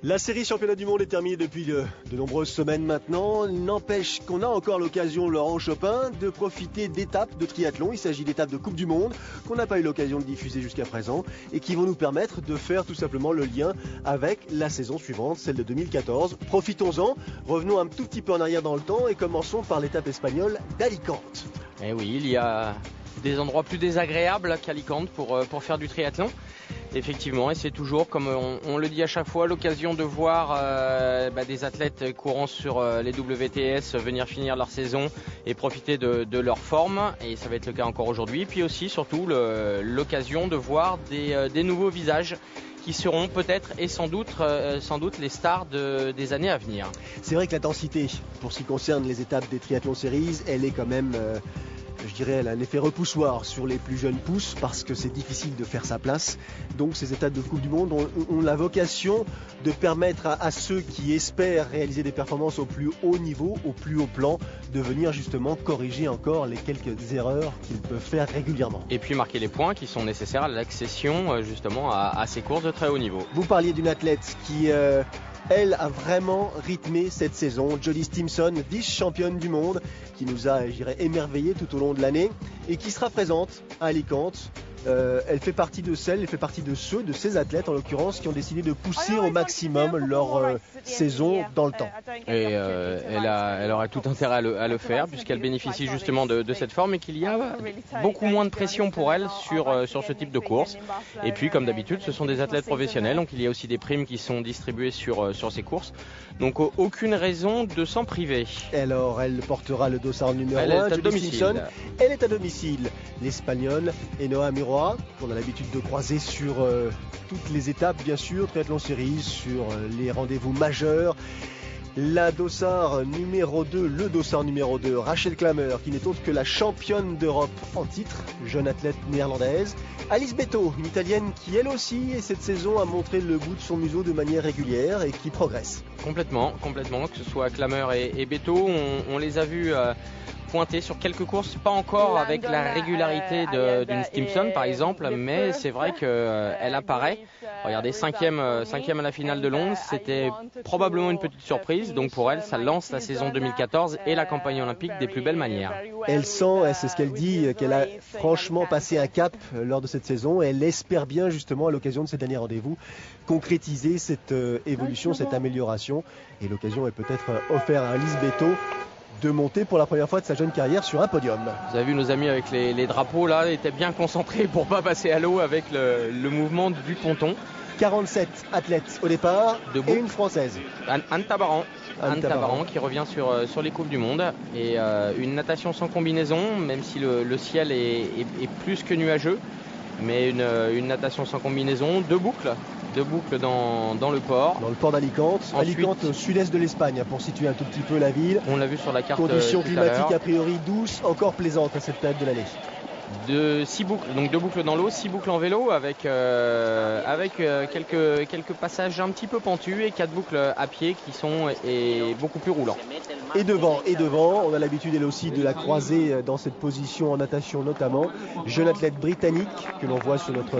La série championnat du monde est terminée depuis de nombreuses semaines maintenant. N'empêche qu'on a encore l'occasion, Laurent Chopin, de profiter d'étapes de triathlon. Il s'agit d'étapes de Coupe du Monde qu'on n'a pas eu l'occasion de diffuser jusqu'à présent et qui vont nous permettre de faire tout simplement le lien avec la saison suivante, celle de 2014. Profitons-en, revenons un tout petit peu en arrière dans le temps et commençons par l'étape espagnole d'Alicante. Eh oui, il y a des endroits plus désagréables qu'Alicante pour faire du triathlon. Effectivement, et c'est toujours, comme on le dit à chaque fois, l'occasion de voir des athlètes courant sur les WTS venir finir leur saison et profiter de leur forme, et ça va être le cas encore aujourd'hui. Puis aussi, surtout, l'occasion de voir des nouveaux visages qui seront peut-être et sans doute les stars des années à venir. C'est vrai que l'intensité, pour ce qui concerne les étapes des triathlon series, elle est quand même... je dirais, elle a un effet repoussoir sur les plus jeunes pousses parce que c'est difficile de faire sa place. Donc ces étapes de Coupe du Monde ont la vocation de permettre à ceux qui espèrent réaliser des performances au plus haut niveau, au plus haut plan, de venir justement corriger encore les quelques erreurs qu'ils peuvent faire régulièrement. Et puis marquer les points qui sont nécessaires à l'accession justement à ces courses de très haut niveau. Vous parliez d'une athlète qui... elle a vraiment rythmé cette saison. Jodie Stimson, vice-championne du monde, qui nous a, je dirais, émerveillés tout au long de l'année et qui sera présente à Alicante. Elle fait partie de ces athlètes en l'occurrence, qui ont décidé de pousser au maximum leur saison dans le temps. Et elle aurait tout intérêt à le faire puisqu'elle bénéficie justement de cette forme et qu'il y a beaucoup moins de pression pour elle sur ce type de course. Et puis comme d'habitude, ce sont des athlètes professionnels, donc il y a aussi des primes qui sont distribuées sur ces courses. Donc aucune raison de s'en priver. Alors elle portera le dossard numéro 1, Jodie Stimson. Elle est à domicile. L'Espagnole Ainhoa Miroa, qu'on a l'habitude de croiser sur toutes les étapes, bien sûr, triathlon series, sur les rendez-vous majeurs. Le dossard numéro 2, Rachel Klamer, qui n'est autre que la championne d'Europe en titre, jeune athlète néerlandaise. Alice Beto, une italienne qui elle aussi, cette saison, a montré le bout de son museau de manière régulière et qui progresse. Complètement, que ce soit Klamer et Beto, on les a vus pointer sur quelques courses, pas encore avec la régularité d'une Stimson par exemple, mais c'est vrai qu'elle apparaît. Regardez, cinquième à la finale de Londres, c'était probablement une petite surprise, donc pour elle ça lance la saison 2014 et la campagne olympique des plus belles manières. Elle sent, c'est ce qu'elle dit, qu'elle a franchement passé un cap lors de cette saison, et elle espère bien justement à l'occasion de ces derniers rendez-vous concrétiser cette évolution, cette amélioration, et l'occasion est peut-être offerte à Alice Beto de monter pour la première fois de sa jeune carrière sur un podium. Vous avez vu nos amis avec les drapeaux là, étaient bien concentrés pour pas passer à l'eau avec le mouvement du ponton. 47 athlètes au départ. Debout. Et une française. Anne Tabaran qui revient sur les Coupes du Monde, et une natation sans combinaison, même si le ciel est plus que nuageux, mais une natation sans combinaison, deux boucles dans le port. Dans le port d'Alicante. Ensuite, Alicante au sud-est de l'Espagne, pour situer un tout petit peu la ville. On l'a vu sur la carte. Conditions climatiques a priori douces, encore plaisantes à cette période de l'année. 6 boucles, donc 2 boucles dans l'eau, 6 boucles en vélo avec quelques passages un petit peu pentus et 4 boucles à pied qui sont beaucoup plus roulants. Et devant, on a l'habitude elle aussi de la croiser dans cette position en natation notamment. Jeune athlète britannique que l'on voit sur notre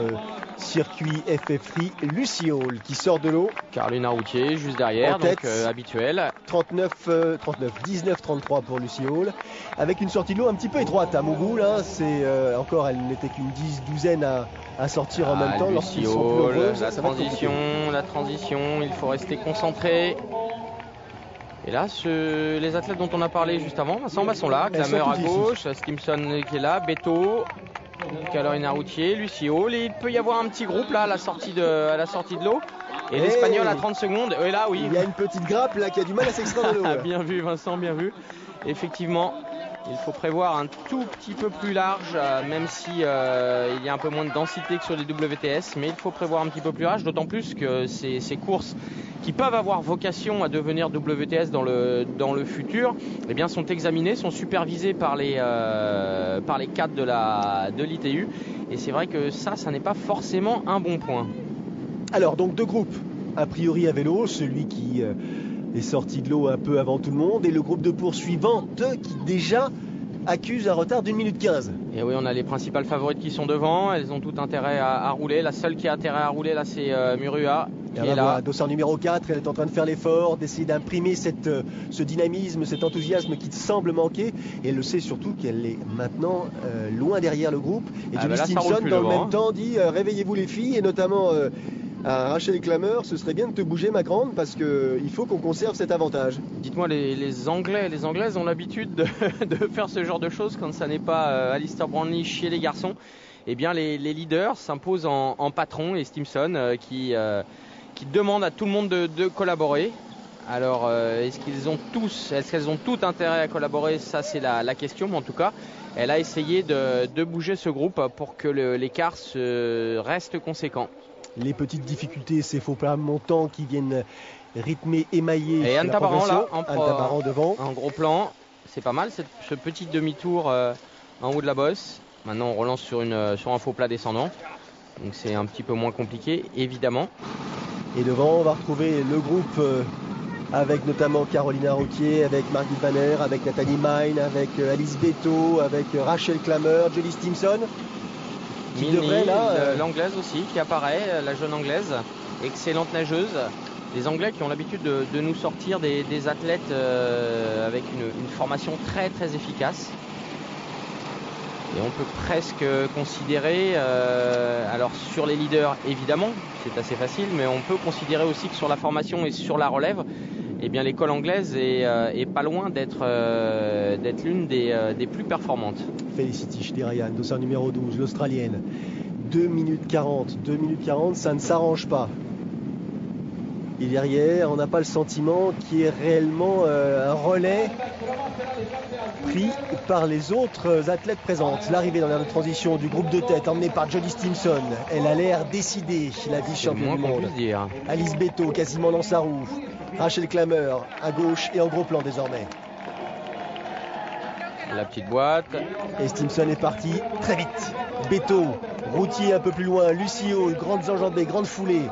circuit FF3, Lucy Hall qui sort de l'eau. Carolina Routier juste derrière, en tête, donc habituelle. 19-33 pour Lucy Hall, avec une sortie de l'eau un petit peu étroite à mon goût là. C'est encore, elle n'était qu'une douzaine à sortir en même temps. Lucy Hall, la transition, il faut rester concentré. Et là, les athlètes dont on a parlé juste avant sont là. Klamer à gauche, Stimson qui est là, Beto, Carolina Routier, Lucy Hall, et il peut y avoir un petit groupe là à la sortie de l'eau. Et l'Espagnol à 30 secondes. Et là, oui. Il y a une petite grappe là qui a du mal à s'extraire de l'eau. Bien vu, Vincent, bien vu. Effectivement, il faut prévoir un tout petit peu plus large, même si il y a un peu moins de densité que sur les WTS, mais il faut prévoir un petit peu plus large, d'autant plus que ces courses qui peuvent avoir vocation à devenir WTS dans le futur, eh bien, sont examinées, sont supervisées par les cadres de l'ITU, et c'est vrai que ça n'est pas forcément un bon point. Alors donc 2 groupes, a priori à vélo, celui qui est sorti de l'eau un peu avant tout le monde, et le groupe de poursuivants, 2 qui déjà accusent un retard d'1 minute 15. Et oui, on a les principales favorites qui sont devant, elles ont tout intérêt à rouler. La seule qui a intérêt à rouler là, c'est Murua, qui est là. Dossard numéro 4, elle est en train de faire l'effort, d'essayer d'imprimer ce dynamisme, cet enthousiasme qui semble manquer. Et elle le sait surtout qu'elle est maintenant loin derrière le groupe. Et Julie Stimson, dans le même temps, dit réveillez-vous les filles, et notamment à Rachel Klammer, ce serait bien de te bouger, ma grande, parce qu'il faut qu'on conserve cet avantage. Dites-moi, les Anglais et les Anglaises ont l'habitude de faire ce genre de choses quand ça n'est pas Alistair Brownlee chez les garçons. Eh bien, les leaders s'imposent en patron, et Stimson qui demande à tout le monde de collaborer. Alors, est-ce qu'elles ont tout intérêt à collaborer? Ça, c'est la question, mais en tout cas, elle a essayé de bouger ce groupe pour que l'écart reste conséquent. Les petites difficultés, ces faux plats montants qui viennent rythmer, émailler. Et Anne Tabaran là, devant. En gros plan, c'est pas mal ce petit demi-tour en haut de la bosse. Maintenant, on relance sur un faux plat descendant. Donc c'est un petit peu moins compliqué, évidemment. Et devant, on va retrouver le groupe avec notamment Carolina Routier, avec Margit Banner, avec Nathalie Mine, avec Alice Beto, avec Rachel Klammer, Julie Stimson. L'anglaise aussi qui apparaît, la jeune anglaise, excellente nageuse. Les Anglais qui ont l'habitude de nous sortir des athlètes avec une formation très très efficace. Et on peut presque considérer, alors sur les leaders évidemment, c'est assez facile, mais on peut considérer aussi que sur la formation et sur la relève, eh bien l'école anglaise est pas loin d'être l'une des plus performantes. Felicity Chiderian, dossard numéro 12, l'Australienne. 2 minutes 40, ça ne s'arrange pas. Et derrière, on n'a pas le sentiment qu'il y ait réellement un relais pris par les autres athlètes présentes. L'arrivée dans l'aire de transition du groupe de tête emmenée par Jodie Stimson. Elle a l'air décidée, la vice-championne du monde. Alice Beto quasiment dans sa roue. Rachel Klammer à gauche et en gros plan désormais. La petite boîte. Et Stimson est parti très vite. Beto, Routier un peu plus loin, Lucio, grandes enjambées, grandes foulées.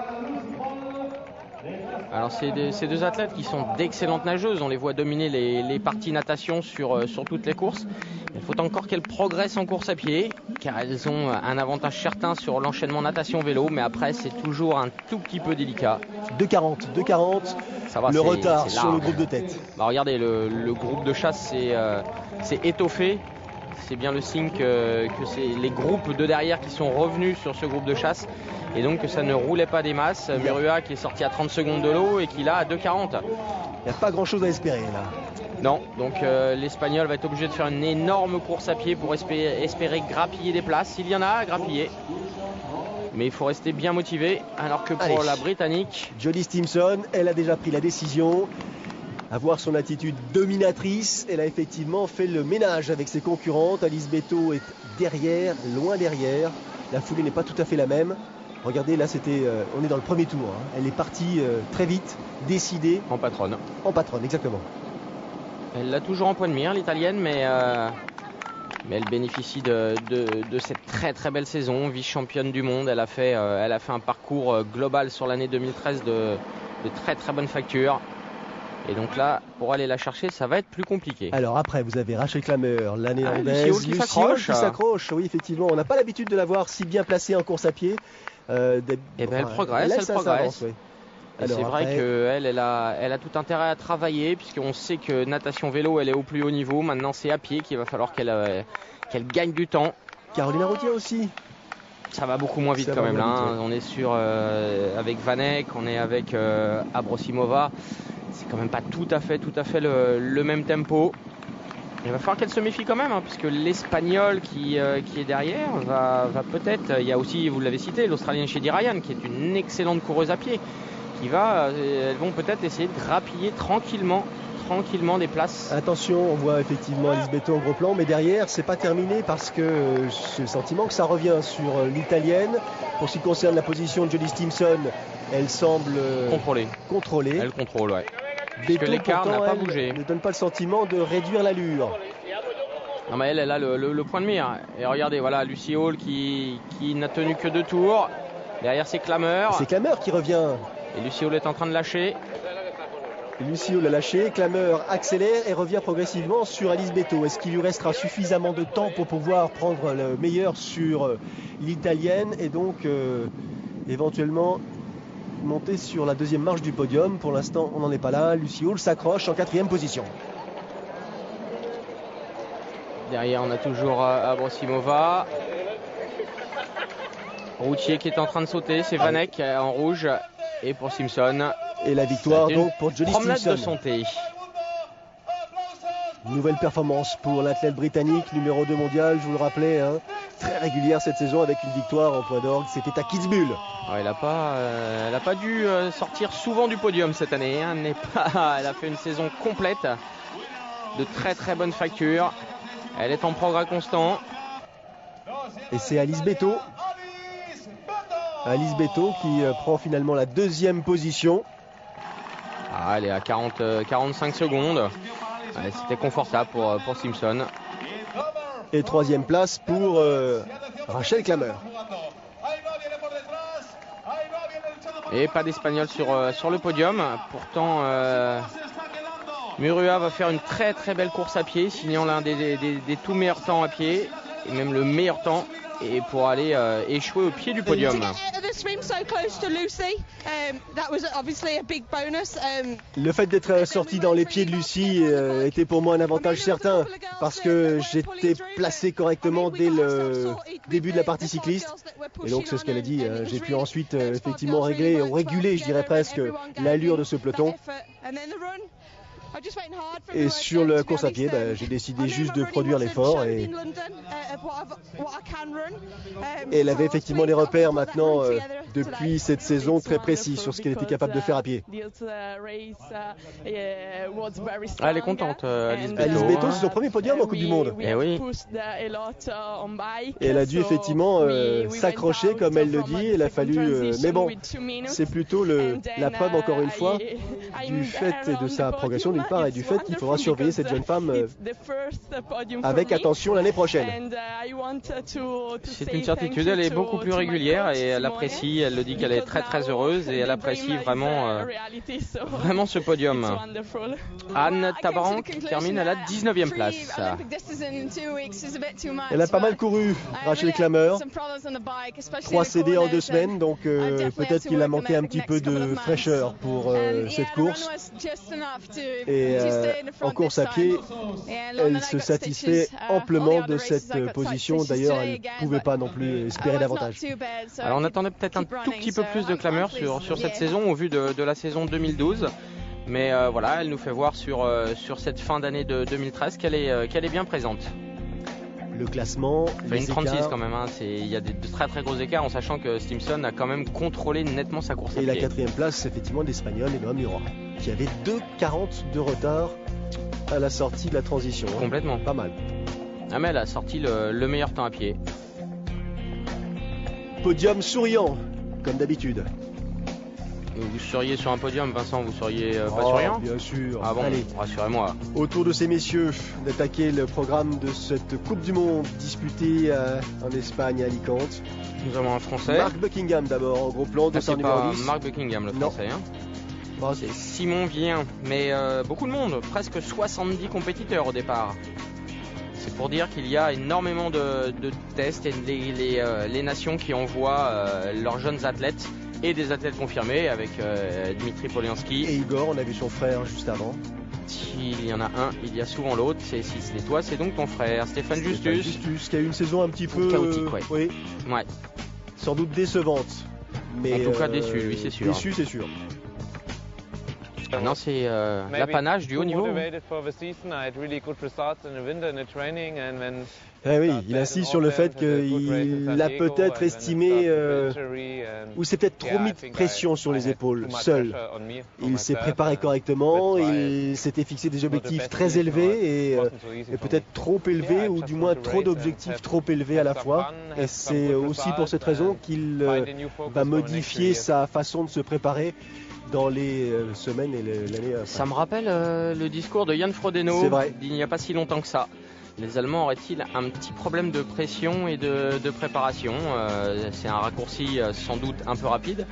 Alors ces deux athlètes qui sont d'excellentes nageuses, on les voit dominer les parties natation sur toutes les courses. Il faut encore qu'elles progressent en course à pied, car elles ont un avantage certain sur l'enchaînement natation-vélo, mais après c'est toujours un tout petit peu délicat. 2,40, ça va, le retard sur le groupe de tête. Bah regardez, le groupe de chasse c'est étoffé. C'est bien le signe que c'est les groupes de derrière qui sont revenus sur ce groupe de chasse, et donc que ça ne roulait pas des masses. Merua qui est sorti à 30 secondes de l'eau et qui là à 2,40. Il n'y a pas grand chose à espérer là. Non, donc l'Espagnol va être obligé de faire une énorme course à pied pour espérer grappiller des places. Il y en a à grappiller, mais il faut rester bien motivé, alors que pour la Britannique, Jodie Stimson, elle a déjà pris la décision. À voir son attitude dominatrice, elle a effectivement fait le ménage avec ses concurrentes. Alice Beto est derrière, loin derrière. La foulée n'est pas tout à fait la même. Regardez, là on est dans le premier tour. Elle est partie très vite, décidée. En patronne. En patronne, exactement. Elle l'a toujours en point de mire, l'italienne, mais elle bénéficie de cette très très belle saison. Vice-championne du monde, elle a fait un parcours global sur l'année 2013 de très très bonne facture. Et donc là, pour aller la chercher, ça va être plus compliqué. Alors après, vous avez Rachel Klammer, la néerlandaise, Lucio qui s'accroche. Oui, effectivement, on n'a pas l'habitude de la voir si bien placée en course à pied. Elle progresse, elle progresse. Oui. C'est vrai qu'elle a tout intérêt à travailler, puisqu'on sait que natation vélo, elle est au plus haut niveau. Maintenant, c'est à pied qu'il va falloir qu'elle gagne du temps. Carolina Routier aussi. Ça va beaucoup moins vite quand même. Là, on est avec Vanek, on est avec Abrosimova. C'est quand même pas tout à fait le même tempo. Il va falloir qu'elle se méfie quand même, puisque l'Espagnol qui est derrière va peut-être. Il y a aussi, vous l'avez cité, l'Australienne Chedi Ryan, qui est une excellente coureuse à pied, elles vont peut-être essayer de grappiller tranquillement des places. Attention, on voit effectivement Alice Beto en gros plan, mais derrière c'est pas terminé, parce que j'ai le sentiment que ça revient sur l'italienne. Pour ce qui concerne la position de Jodie Stimson, elle semble contrôler. Elle contrôle, ouais. Beto, que l'écart n'a pas bougé. Ne donne pas le sentiment de réduire l'allure. Non, mais elle a le point de mire. Et regardez, voilà, Lucy Hall qui n'a tenu que 2 tours. Derrière, c'est Klammer. C'est Klammer qui revient. Et Lucy Hall est en train de lâcher. Lucy Hall a lâché. Klammer accélère et revient progressivement sur Alice Beto. Est-ce qu'il lui restera suffisamment de temps pour pouvoir prendre le meilleur sur l'italienne et donc éventuellement monter sur la deuxième marche du podium. Pour l'instant, on n'en est pas là. Lucy Hall s'accroche en 4e position. Derrière, on a toujours Abrosimova. Routier qui est en train de sauter, c'est Vanek en rouge. Et pour Simpson. Et la victoire donc pour Jody Simpson. Promenade de santé. Nouvelle performance pour l'athlète britannique, numéro 2 mondial, je vous le rappelais, hein, très régulière cette saison avec une victoire en point d'orgue, c'était à Kitzbühel. Ouais, elle n'a pas dû sortir souvent du podium cette année, hein. Elle a fait une saison complète, de très très bonne facture, elle est en progrès constant. Et c'est Alice Beto. Alice Beto qui prend finalement la 2e position. Elle est à 45 secondes. C'était confortable pour Simpson. Et 3e place pour Rachel Klammer. Et pas d'Espagnol sur le podium. Pourtant, Murua va faire une très très belle course à pied, signant l'un des tout meilleurs temps à pied, et même le meilleur temps, et pour aller échouer au pied du podium. Le fait d'être sorti dans les pieds de Lucy était pour moi un avantage certain parce que j'étais placé correctement dès le début de la partie cycliste et donc c'est ce qu'elle a dit, j'ai pu ensuite effectivement réguler je dirais presque l'allure de ce peloton. Et sur la course à pied, j'ai décidé juste de produire l'effort et elle avait effectivement des repères maintenant depuis cette saison très précis sur ce qu'elle était capable de faire à pied. Elle est contente, Alice Beto. Alice Beto, c'est son premier podium en Coupe du Monde. Et oui. Et elle a dû effectivement s'accrocher comme elle le dit, il a fallu... mais bon, c'est plutôt la preuve encore une fois du fait de sa progression d'une part et du fait qu'il faudra surveiller cette jeune femme avec attention l'année prochaine. C'est une certitude, elle est beaucoup plus régulière et elle apprécie, elle le dit qu'elle est très très heureuse et elle apprécie vraiment ce podium. Anne Tabarant termine à la 19e place. Elle a pas mal couru, Rachel Klammer. 3 CD en 2 semaines, donc peut-être qu'il a manqué un petit peu de fraîcheur pour cette course. Et en course à pied, elle se satisfait amplement de cette position. D'ailleurs, elle ne pouvait pas non plus espérer davantage. Alors on attendait peut-être un tout petit peu plus de clameur sur cette saison au vu de la saison 2012. Mais voilà, elle nous fait voir sur cette fin d'année de 2013 qu'elle est bien présente. Le classement, fait une 36 quand même, hein. Il y a de très très gros écarts en sachant que Simpson a quand même contrôlé nettement sa course à pied. Et la 4e place, c'est effectivement l'Espagnol Enoa Murua, qui avait 2,40 de retard à la sortie de la transition. Complètement. Pas mal. Ah mais elle a sorti le meilleur temps à pied. Podium souriant, comme d'habitude. Vous seriez sur un podium, Vincent, vous seriez pas souriant ? Bien sûr. Ah bon, allez, rassurez-moi. Autour de ces messieurs, d'attaquer le programme de cette Coupe du Monde disputée en Espagne, à Alicante. Nous avons un Français. Mark Buckingham d'abord, en gros plan, de c'est pas Mark Buckingham le Français. Hein. Bon, c'est Simon Vien, mais beaucoup de monde, presque 70 compétiteurs au départ. C'est pour dire qu'il y a énormément de tests et les nations qui envoient leurs jeunes athlètes et des athlètes confirmés avec Dmitri Poliansky. Et Igor, on a vu son frère juste avant. S'il y en a un, il y a souvent l'autre. Si c'est toi, c'est donc ton frère, Stéphane Justus. Justus, qui a eu une saison un petit peu chaotique, ouais. Oui. Ouais. Sans doute décevante. Mais en tout cas déçu, lui, c'est sûr. Déçu, c'est sûr. Maintenant, c'est l'apanage du haut niveau. Eh oui, il insiste sur le fait qu'il a peut-être estimé, ou c'est peut-être trop mis de pression sur les épaules, seul. Il s'est préparé correctement, il s'était fixé des objectifs très élevés et peut-être trop élevés, ou du moins trop d'objectifs trop élevés à la fois. Et c'est aussi pour cette raison qu'il va modifier sa façon de se préparer dans les semaines et l'année. Ça me rappelle le discours de Jan Frodeno d'il n'y a pas si longtemps que ça. Les Allemands auraient-ils un petit problème de pression et de préparation? C'est un raccourci sans doute un peu rapide,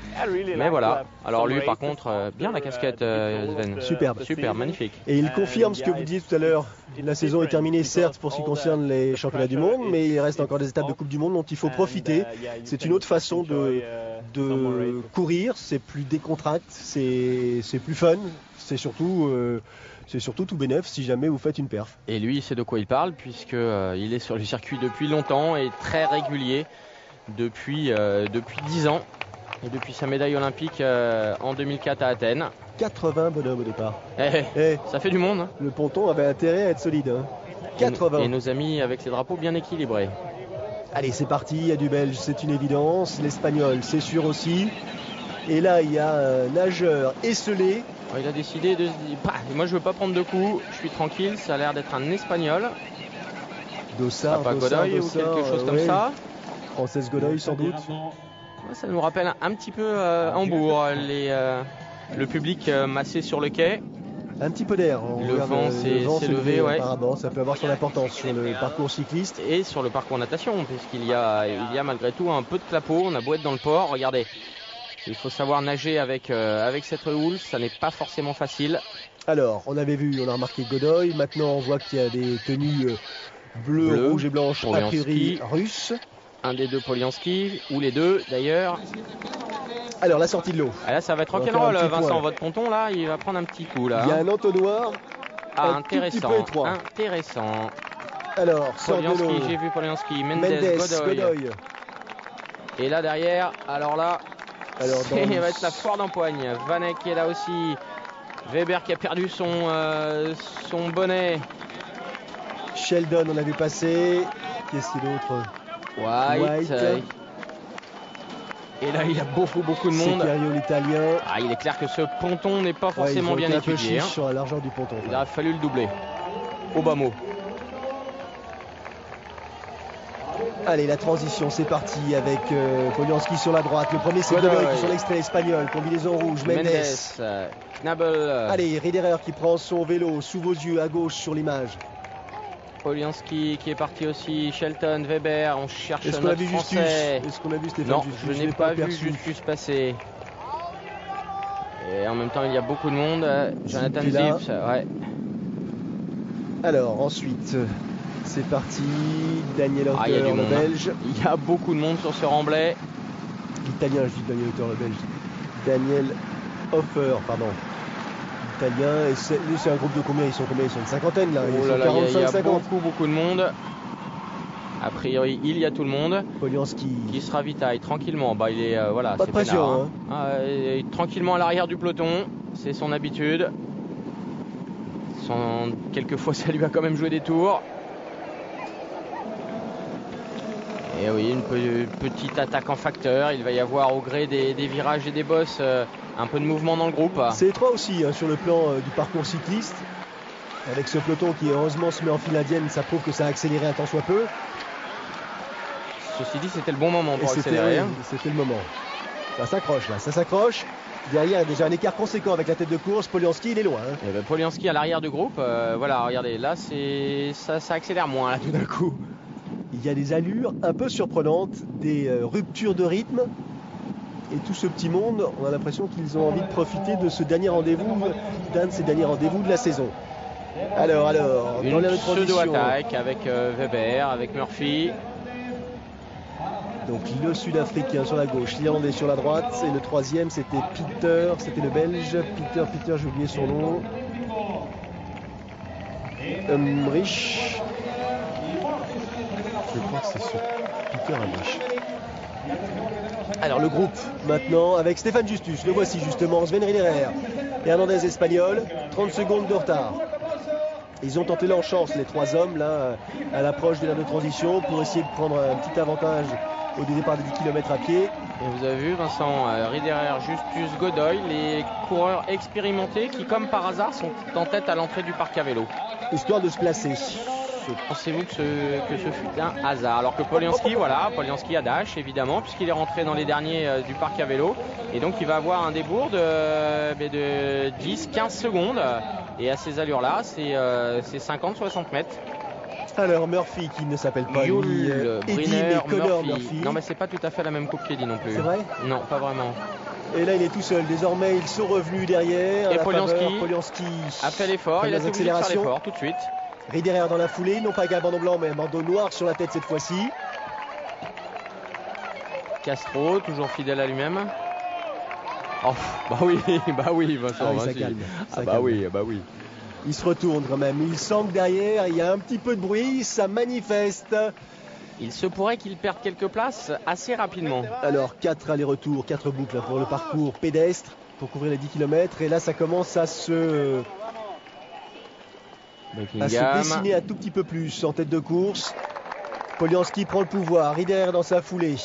mais voilà. Alors lui par contre, bien la casquette Sven. Superbe. Superbe, magnifique. Et il confirme ce que vous disiez tout à l'heure. La saison est terminée certes pour ce qui concerne les championnats du monde, mais il reste encore des étapes de Coupe du Monde dont il faut profiter. C'est une autre façon de courir, c'est plus décontracté, c'est plus fun, c'est surtout tout bénef si jamais vous faites une perf. Et lui, il sait de quoi il parle puisque il est sur le circuit depuis longtemps et très régulier depuis 10 ans. Et depuis sa médaille olympique en 2004 à Athènes. 80 bonhommes au départ. Ça fait du monde. Hein. Le ponton avait intérêt à être solide. Hein. 80. Et nos amis avec les drapeaux bien équilibrés. Allez, c'est parti, il y a du belge, c'est une évidence. L'espagnol, c'est sûr aussi. Et là, il y a un nageur esselé. Il a décidé de se dire, moi je veux pas prendre de coups, je suis tranquille, ça a l'air d'être un espagnol. Dossard, Godoy ou quelque chose comme ça. Frances Godoy sans doute. Ça nous rappelle un petit peu Hambourg, le public massé sur le quai. Un petit peu d'air. Le vent s'est levé, ouais. Apparemment, ça peut avoir son importance sur le parcours cycliste. Et sur le parcours natation, puisqu'il y a malgré tout un peu de clapot. On a beau être dans le port, regardez. Il faut savoir nager avec cette houle, ça n'est pas forcément facile. Alors, on a remarqué Godoy. Maintenant, on voit qu'il y a des tenues bleues, rouges et blanches, a priori russes. Un des deux Polianski, ou les deux d'ailleurs. Alors la sortie de l'eau. Là ça va être rock'n'roll, Vincent, votre ponton là, il va prendre un petit coup là. Il y a un entonnoir. Intéressant. Tout petit peu étroit. Intéressant. Alors, sort de l'eau. J'ai vu Polianski, Mendes, Godoy. Et là derrière, alors là, il va être la foire d'empoigne. Vanek est là aussi. Weber qui a perdu son bonnet. Sheldon, on a vu passer. Qu'est-ce qu'il y a d'autre? White. Et là, il y a beaucoup de monde. Sequerio, l'italien. Il est clair que ce ponton n'est pas forcément bien étudié. Sur la largeur du ponton. Il a fallu le doubler. Au bas mot. Allez, la transition, c'est parti avec Polianski sur la droite. Le premier, c'est Godoy qui sur l'extrait espagnol. Combinaison rouge, Mendes. Knabel. Allez, Riederer qui prend son vélo sous vos yeux à gauche sur l'image. Polianski qui est parti aussi, Shelton, Weber, on cherche notre Français. Est-ce qu'on a vu Stéphane Non, Justus? je n'ai pas vu Justus passer. Et en même temps, il y a beaucoup de monde. Jonathan Zips, ouais. Alors, ensuite, c'est parti. Daniel Hotter, le belge. Il y a beaucoup de monde sur ce remblai. L'italien, je dis Daniel Hotter, le belge. Daniel Hofer, pardon. Italien, et c'est un groupe de combien? Ils sont une cinquantaine là. Il y a beaucoup de monde. A priori, il y a tout le monde. Polianski qui se ravitaille tranquillement. Il est pas de pression. Tranquillement à l'arrière du peloton, c'est son habitude. Quelquefois, ça lui a quand même joué des tours. Et oui, une petite attaque en facteur. Il va y avoir au gré des virages et des bosses un peu de mouvement dans le groupe. C'est étroit aussi sur le plan du parcours cycliste. Avec ce peloton qui heureusement se met en file indienne, ça prouve que ça a accéléré un tant soit peu. Ceci dit, c'était le bon moment pour accélérer. C'était le moment. Ça s'accroche là, ça s'accroche. Derrière, il y a déjà un écart conséquent avec la tête de course. Polianski, il est loin. Polianski à l'arrière du groupe. Regardez, là, ça accélère moins là tout d'un coup. Il y a des allures un peu surprenantes, des ruptures de rythme. Et tout ce petit monde, on a l'impression qu'ils ont envie de profiter de ce dernier rendez-vous, d'un de ces derniers rendez-vous de la saison. Alors, dans la pseudo-attaque avec Weber, avec Murphy. Donc le Sud-Africain sur la gauche, l'Irlandais sur la droite. Et le troisième, c'était Peter, c'était le Belge. Peter, j'ai oublié son nom. Rich. Je crois que c'est ce Peter Rich. Alors le groupe maintenant avec Stéphane Justus, le voici justement, Sven Riederer et Hernandez espagnol, 30 secondes de retard. Ils ont tenté leur chance les trois hommes là à l'approche de la de transition pour essayer de prendre un petit avantage au départ des 10 km à pied. Et vous avez vu Vincent, Riederer, Justus, Godoy, les coureurs expérimentés qui comme par hasard sont en tête à l'entrée du parc à vélo. Histoire de se placer. Pensez-vous que ce fut un hasard? Alors que Polianski a dash évidemment puisqu'il est rentré dans les derniers du parc à vélo et donc il va avoir un débours de 10-15 secondes et à ces allures là c'est 50-60 mètres. Alors Murphy qui ne s'appelle pas Yul, Eddie, Briner, mais Connor Murphy. Non mais c'est pas tout à fait la même coupe qu'Eddie non plus. C'est vrai? Non, pas vraiment. Et là il est tout seul, désormais ils sont revenus derrière. Et Polianski a fait l'effort, il a été obligé de faire l'effort tout de suite. Riederer dans la foulée, non pas qu'un bandeau blanc mais un bandeau noir sur la tête cette fois-ci. Castro, toujours fidèle à lui-même. Oh, bah oui, Vincent. Ça calme. Oui. Il se retourne quand même, il sent que derrière il y a un petit peu de bruit, ça manifeste. Il se pourrait qu'il perde quelques places assez rapidement. Alors 4 allers-retours, 4 boucles pour le parcours pédestre pour couvrir les 10 km. Et là ça commence à se dessiner un tout petit peu plus en tête de course. Polianski prend le pouvoir, Riederer dans sa foulée.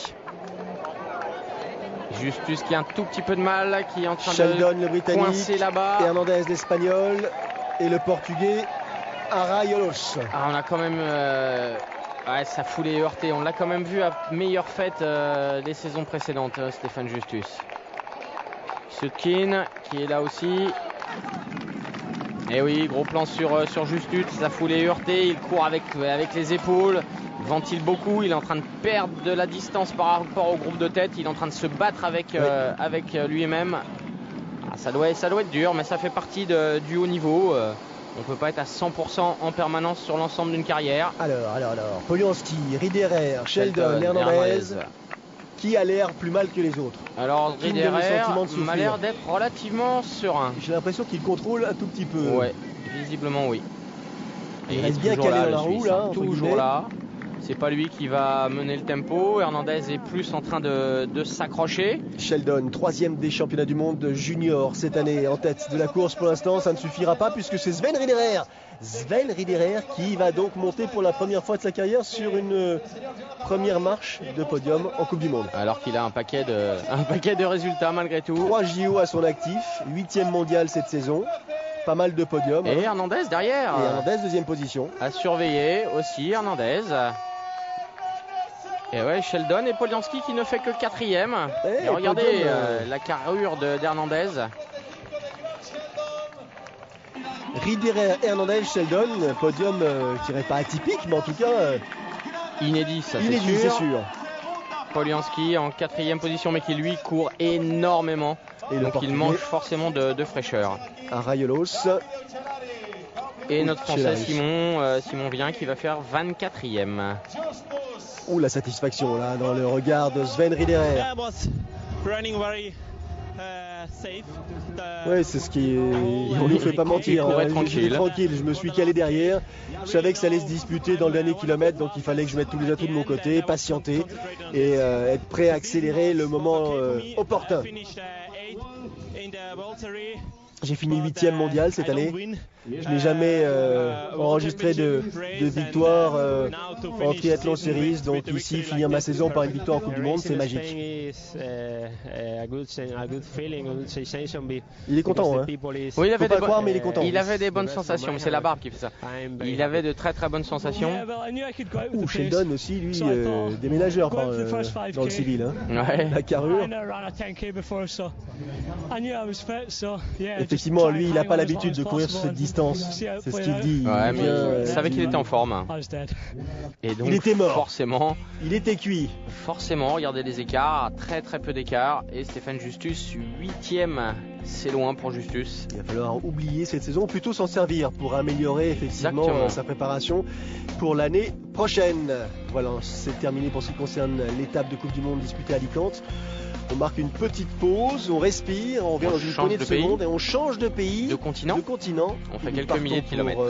Justus qui a un tout petit peu de mal, qui est en train Sheldon, de le Britannique, coincer là-bas. Hernandez l'Espagnol et le Portugais Arraiolos. On a quand même sa foulée est heurtée. On l'a quand même vu à meilleure fête des saisons précédentes, Stéphane Justus. Sutkin qui est là aussi. Et oui, gros plan sur Justus. Sa foulée est heurtée. Il court avec les épaules. Ventile beaucoup, il est en train de perdre de la distance par rapport au groupe de tête, il est en train de se battre avec lui-même. Ça doit être dur, mais ça fait partie du haut niveau. On ne peut pas être à 100% en permanence sur l'ensemble d'une carrière. Alors, Polianski, Riederer, Sheldon, Hernandez, qui a l'air plus mal que les autres. Alors Riederer m'a l'air d'être relativement serein. J'ai l'impression qu'il contrôle un tout petit peu. Ouais, visiblement oui. Et il reste bien calé dans la roue là, toujours là. C'est pas lui qui va mener le tempo. Hernandez est plus en train de s'accrocher. Sheldon, 3e des championnats du monde junior cette année en tête de la course. Pour l'instant, ça ne suffira pas puisque c'est Sven Riederer. Sven Riederer qui va donc monter pour la première fois de sa carrière sur une première marche de podium en Coupe du Monde. Alors qu'il a un paquet de résultats malgré tout. 3 JO à son actif, 8e mondial cette saison. Pas mal de podiums. Et Hernandez derrière. Et Hernandez, 2e position. À surveiller aussi Hernandez. Et ouais, Sheldon et Polianski qui ne fait que 4e. Et regardez la carrure d'Hernandez. Riederer, Hernandez, Sheldon, podium qui n'est pas atypique, mais en tout cas inédit, ça c'est sûr. Polianski en 4e position, mais qui lui court énormément. Et donc il mange forcément de fraîcheur. Arraiolos. Et notre Français Simon Vien qui va faire 24e. Ouh, la satisfaction là dans le regard de Sven Riederer. Oui, c'est ce qui est... On ne nous fait pas mentir. Tranquille, je me suis calé derrière. Je savais que ça allait se disputer dans le dernier kilomètre, donc il fallait que je mette tous les atouts de mon côté, patienter et être prêt à accélérer le moment opportun. J'ai fini 8e mondial cette année. Je n'ai jamais enregistré de victoire en triathlon series. Donc ici, finir ma saison par une victoire en Coupe du Monde, c'est magique. Il est content, hein? Oui, il avait des bonnes sensations, mais c'est la barbe qui fait ça. Il avait de très très bonnes sensations. Ou Sheldon aussi, lui, déménageur dans le civil. Hein. Ouais. La carrure. Effectivement, lui, il n'a pas l'habitude de courir sur cette distance. C'est ce qu'il dit. Ouais, mais il savait qu'il était en forme. Et donc, il était mort. Forcément. Il était cuit. Forcément, regardez les écarts, très très peu d'écart. Et Stéphane Justus, 8e. C'est loin pour Justus. Il va falloir oublier cette saison, plutôt s'en servir pour améliorer effectivement sa préparation pour l'année prochaine. Voilà, c'est terminé pour ce qui concerne l'étape de Coupe du Monde disputée à Alicante. On marque une petite pause, on respire, on vient dans une poignée de secondes et on change de pays, de continent. On fait quelques milliers de kilomètres.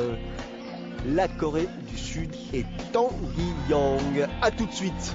La Corée du Sud et Tanguy Yang. A tout de suite.